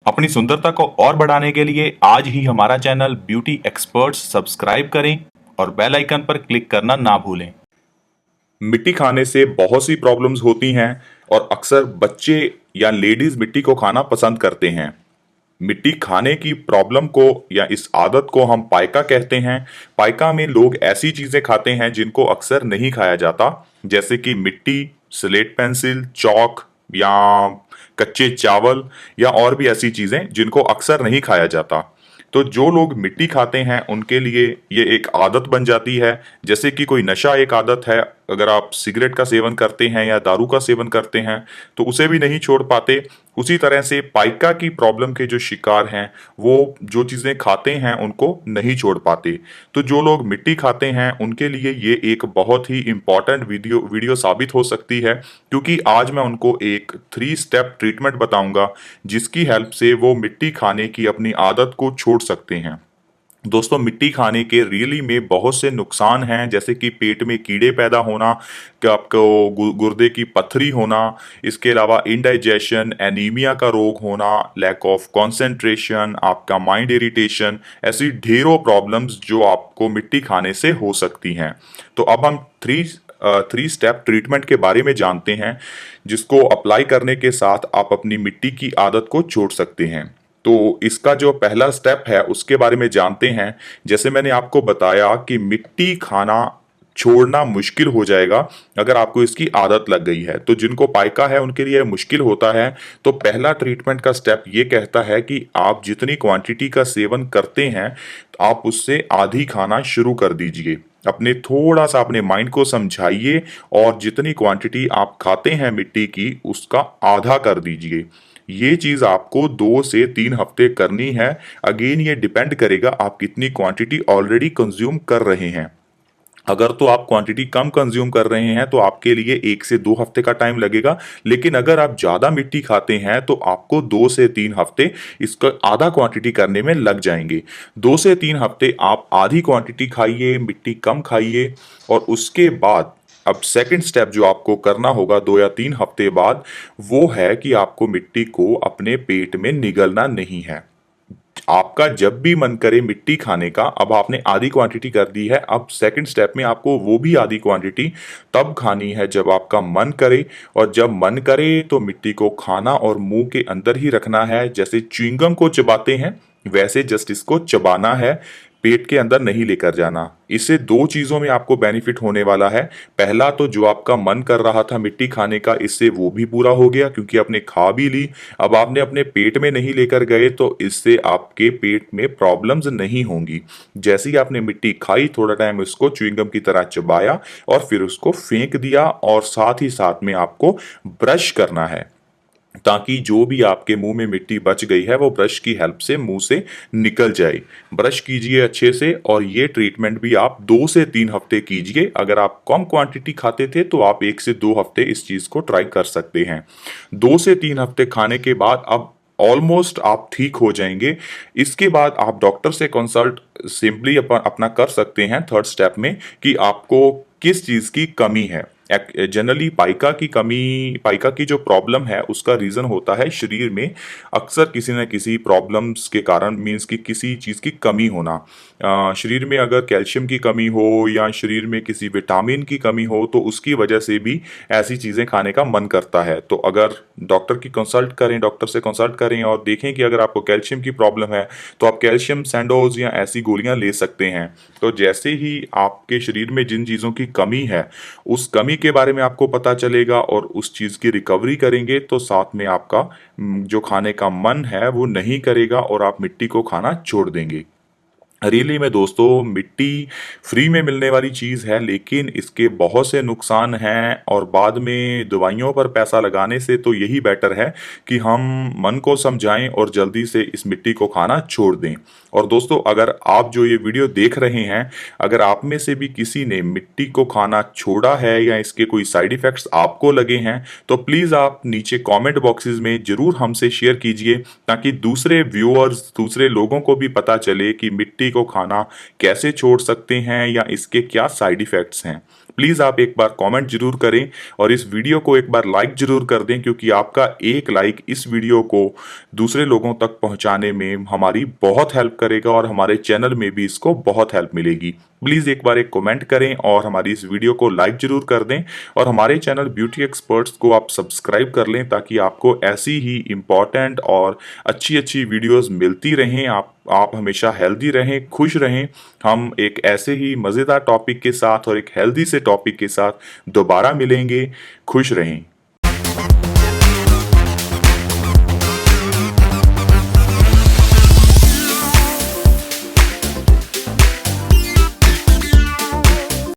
अपनी सुंदरता को और बढ़ाने के लिए आज ही हमारा चैनल ब्यूटी एक्सपर्ट्स सब्सक्राइब करें और बेल आइकन पर क्लिक करना ना भूलें। मिट्टी खाने से बहुत सी प्रॉब्लम्स होती हैं और अक्सर बच्चे या लेडीज मिट्टी को खाना पसंद करते हैं। मिट्टी खाने की प्रॉब्लम को या इस आदत को हम पाइका कहते हैं। पाइका में लोग ऐसी चीजें खाते हैं जिनको अक्सर नहीं खाया जाता, जैसे कि मिट्टी, स्लेट पेंसिल, चौक या कच्चे चावल या और भी ऐसी चीजें जिनको अक्सर नहीं खाया जाता। तो जो लोग मिट्टी खाते हैं उनके लिए ये एक आदत बन जाती है, जैसे कि कोई नशा एक आदत है। अगर आप सिगरेट का सेवन करते हैं या दारू का सेवन करते हैं तो उसे भी नहीं छोड़ पाते। उसी तरह से पाइका की प्रॉब्लम के जो शिकार हैं वो जो चीज़ें खाते हैं उनको नहीं छोड़ पाते। तो जो लोग मिट्टी खाते हैं उनके लिए ये एक बहुत ही इम्पॉर्टेंट वीडियो साबित हो सकती है, क्योंकि आज मैं उनको एक 3 स्टेप ट्रीटमेंट बताऊंगा जिसकी हेल्प से वो मिट्टी खाने की अपनी आदत को छोड़ सकते हैं। दोस्तों, मिट्टी खाने के रियली में बहुत से नुकसान हैं, जैसे कि पेट में कीड़े पैदा होना, कि आपको गुर्दे की पथरी होना, इसके अलावा इंडाइजेशन, एनीमिया का रोग होना, लैक ऑफ कंसंट्रेशन, आपका माइंड इरिटेशन, ऐसी ढेरों प्रॉब्लम्स जो आपको मिट्टी खाने से हो सकती हैं। तो अब हम थ्री स्टेप ट्रीटमेंट के बारे में जानते हैं, जिसको अप्लाई करने के साथ आप अपनी मिट्टी की आदत को छोड़ सकते हैं। तो इसका जो पहला स्टेप है उसके बारे में जानते हैं। जैसे मैंने आपको बताया कि मिट्टी खाना छोड़ना मुश्किल हो जाएगा अगर आपको इसकी आदत लग गई है। तो जिनको पाइका है उनके लिए मुश्किल होता है। तो पहला ट्रीटमेंट का स्टेप ये कहता है कि आप जितनी क्वांटिटी का सेवन करते हैं आप उससे आधी खाना शुरू कर दीजिए। थोड़ा सा अपने माइंड को समझाइए और जितनी क्वांटिटी आप खाते हैं मिट्टी की उसका आधा कर दीजिए। ये चीज़ आपको 2 से 3 हफ्ते करनी है। अगेन ये डिपेंड करेगा आप कितनी क्वांटिटी ऑलरेडी कंज्यूम कर रहे हैं। अगर तो आप क्वांटिटी कम कंज्यूम कर रहे हैं तो आपके लिए 1 से 2 हफ्ते का टाइम लगेगा, लेकिन अगर आप ज़्यादा मिट्टी खाते हैं तो आपको 2 से 3 हफ्ते इसका आधा क्वांटिटी करने में लग जाएंगे। 2 से 3 हफ्ते आप आधी क्वांटिटी खाइए, मिट्टी कम खाइए, और उसके बाद अब सेकंड स्टेप जो आपको करना होगा 2 या 3 हफ्ते बाद, वो है कि आपको मिट्टी को अपने पेट में निगलना नहीं है। आपका जब भी मन करे मिट्टी खाने का, अब आपने आधी क्वांटिटी कर दी है, अब सेकंड स्टेप में आपको वो भी आधी क्वांटिटी तब खानी है जब आपका मन करे। और जब मन करे तो मिट्टी को खाना और मुंह के अंदर ही रखना है, जैसे च्युइंगम को चबाते हैं वैसे जस्ट इसको चबाना है, पेट के अंदर नहीं लेकर जाना। इससे 2 चीज़ों में आपको बेनिफिट होने वाला है। पहला तो जो आपका मन कर रहा था मिट्टी खाने का, इससे वो भी पूरा हो गया क्योंकि आपने खा भी ली। अब आपने अपने पेट में नहीं लेकर गए तो इससे आपके पेट में प्रॉब्लम्स नहीं होंगी। जैसे ही आपने मिट्टी खाई, थोड़ा टाइम उसको च्युइंगम की तरह चबाया और फिर उसको फेंक दिया, और साथ ही साथ में आपको ब्रश करना है ताकि जो भी आपके मुंह में मिट्टी बच गई है वो ब्रश की हेल्प से मुंह से निकल जाए। ब्रश कीजिए अच्छे से, और ये ट्रीटमेंट भी आप 2 से 3 हफ्ते कीजिए। अगर आप कम क्वांटिटी खाते थे तो आप 1 से 2 हफ्ते इस चीज़ को ट्राई कर सकते हैं। 2 से 3 हफ्ते खाने के बाद अब ऑलमोस्ट आप ठीक हो जाएंगे। इसके बाद आप डॉक्टर से कंसल्ट सिंपली अपना कर सकते हैं थर्ड स्टेप में, कि आपको किस चीज़ की कमी है। जनरली पाइका की जो प्रॉब्लम है उसका रीज़न होता है शरीर में अक्सर किसी न किसी प्रॉब्लम्स के कारण, मीन्स कि किसी चीज़ की कमी होना। शरीर में अगर कैल्शियम की कमी हो या शरीर में किसी विटामिन की कमी हो तो उसकी वजह से भी ऐसी चीज़ें खाने का मन करता है। तो अगर डॉक्टर से कंसल्ट करें और देखें कि अगर आपको कैल्शियम की प्रॉब्लम है तो आप कैल्शियम सैंडोज या ऐसी गोलियां ले सकते हैं। तो जैसे ही आपके शरीर में जिन चीज़ों की कमी है उस कमी के बारे में आपको पता चलेगा और उस चीज़ की रिकवरी करेंगे तो साथ में आपका जो खाने का मन है वो नहीं करेगा और आप मिट्टी को खाना छोड़ देंगे। रियली में दोस्तों, मिट्टी फ्री में मिलने वाली चीज़ है, लेकिन इसके बहुत से नुकसान हैं, और बाद में दवाइयों पर पैसा लगाने से तो यही बेटर है कि हम मन को समझाएं और जल्दी से इस मिट्टी को खाना छोड़ दें। और दोस्तों, अगर आप जो ये वीडियो देख रहे हैं, अगर आप में से भी किसी ने मिट्टी को खाना छोड़ा है या इसके कोई साइड इफ़ेक्ट्स आपको लगे हैं तो प्लीज़ आप नीचे कमेंट बॉक्सेस में ज़रूर हमसे शेयर कीजिए, ताकि दूसरे व्यूअर्स, दूसरे लोगों को भी पता चले कि मिट्टी को खाना कैसे छोड़ सकते हैं या इसके क्या साइड इफ़ेक्ट्स हैं। प्लीज़ आप एक बार कमेंट जरूर करें और इस वीडियो को एक बार लाइक जरूर कर दें, क्योंकि आपका एक लाइक इस वीडियो को दूसरे लोगों तक पहुंचाने में हमारी बहुत हेल्प करेगा और हमारे चैनल में भी इसको बहुत हेल्प मिलेगी। प्लीज़ एक बार एक कमेंट करें और हमारी इस वीडियो को लाइक जरूर कर दें और हमारे चैनल ब्यूटी एक्सपर्ट्स को आप सब्सक्राइब कर लें, ताकि आपको ऐसी ही इम्पॉर्टेंट और अच्छी अच्छी वीडियोस मिलती रहें। आप हमेशा हेल्दी रहें, खुश रहें। हम एक ऐसे ही मज़ेदार टॉपिक के साथ और एक हेल्दी से टॉपिक के साथ दोबारा मिलेंगे। खुश रहें।